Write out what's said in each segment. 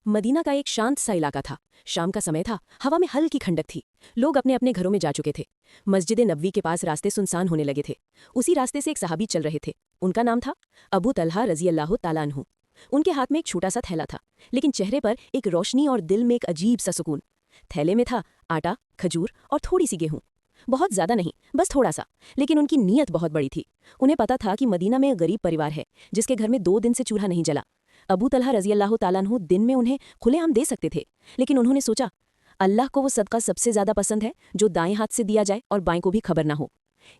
Medina का एक शांत सा इलाका था। शाम का समय था, हवा में हल्की ठंडक थी। लोग अपने अपने घरों में जा चुके थे। मस्जिद नबवी के पास रास्ते सुनसान होने लगे थे। उसी रास्ते से एक सहाबी चल रहे थे। उनका नाम था अबू तलहा रजी अल्लाह ताला अन्हु। उनके हाथ में एक छोटा सा थैला था, लेकिन चेहरे पर एक रोशनी और दिल में एक अजीब सा सुकून। थैले में था आटा, खजूर और थोड़ी सी गेहूं। बहुत ज्यादा नहीं, बस थोड़ा सा, लेकिन उनकी नीयत बहुत बड़ी थी। उन्हें पता था कि मदीना में एक गरीब परिवार है जिसके घर में 2 दिन से चूल्हा नहीं जला। अबू तलहा रजी अल्लाह ताला अन्हु दिन में उन्हें खुलेआम दे सकते थे, लेकिन उन्होंने सोचा अल्लाह को वो सदका सबसे ज्यादा पसंद है जो दाएं हाथ से दिया जाए और बाएं को भी खबर ना हो।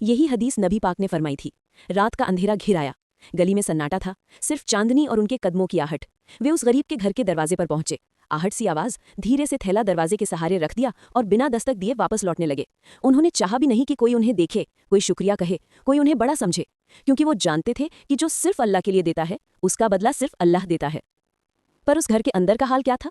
यही हदीस नबी पाक ने फरमाई थी। रात का अंधेरा घिर आया। गली में सन्नाटा था, सिर्फ चांदनी और उनके कदमों की आहट। वे उस गरीब के घर के दरवाजे पर पहुंचे। आहट सी आवाज, धीरे से थैला दरवाजे के सहारे रख दिया और बिना दस्तक दिए वापस लौटने लगे। उन्होंने चाहा भी नहीं कि कोई उन्हें देखे, कोई शुक्रिया कहे, कोई उन्हें बड़ा समझे, क्योंकि वो जानते थे कि जो सिर्फ अल्लाह के लिए देता है उसका बदला सिर्फ अल्लाह देता है। पर उस घर के अंदर का हाल क्या था?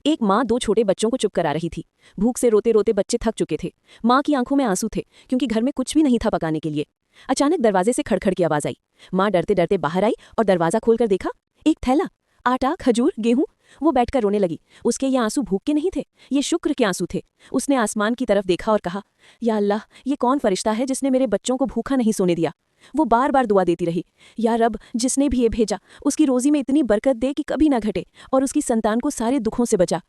एक माँ 2 छोटे बच्चों को चुप करा रही थी। भूख से रोते रोते बच्चे थक चुके थे। माँ की आंखों में आंसू थे, क्योंकि घर में कुछ भी नहीं था पकाने के लिए। अचानक दरवाजे से खड़खड़ की आवाज आई। माँ डरते डरते बाहर आई और दरवाजा खोलकर देखा, एक थैला, आटा, खजूर, गेहूं। वो बैठकर रोने लगी। उसके ये आंसू भूख के नहीं थे, ये शुक्र के आंसू थे। उसने आसमान की तरफ देखा और कहा, या अल्लाह, ये कौन फरिश्ता है जिसने मेरे बच्चों को भूखा नहीं सोने दिया। वो बार बार दुआ देती रही, या रब, जिसने भी ये भेजा उसकी रोजी में इतनी बरकत दे कि कभी ना घटे, और उसकी संतान को सारे दुखों से बचा।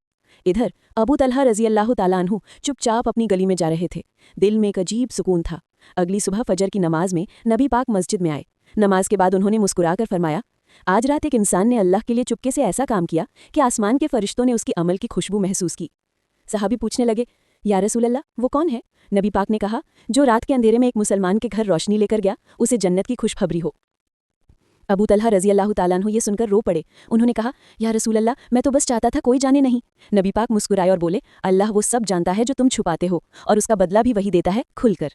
इधर अबू तलहा रजी अल्लाह ताला अन्हु चुपचाप अपनी गली में जा रहे थे। दिल में एक अजीब सुकून था। अगली सुबह फजर की नमाज में नबी पाक मस्जिद में आए। नमाज के बाद उन्होंने मुस्कुराकर फरमाया, आज रात एक इंसान ने अल्लाह के लिए चुपके से ऐसा काम किया कि आसमान के फरिश्तों ने उसकी अमल की खुशबू महसूस की। सहाबी पूछने लगे, या रसूल अल्लाह, वो कौन है? नबी पाक ने कहा, जो रात के अंधेरे में एक मुसलमान के घर रोशनी लेकर गया, उसे जन्नत की खुशखबरी हो। अबू तलहा रजी अल्लाह ताला अन्हु ये सुनकर रो पड़े। उन्होंने कहा, या रसूल अल्लाह, मैं तो बस चाहता था कोई जाने नहीं। नबी पाक मुस्कुराए और बोले, अल्लाह वो सब जानता है जो तुम छुपाते हो, और उसका बदला भी वही देता है खुलकर।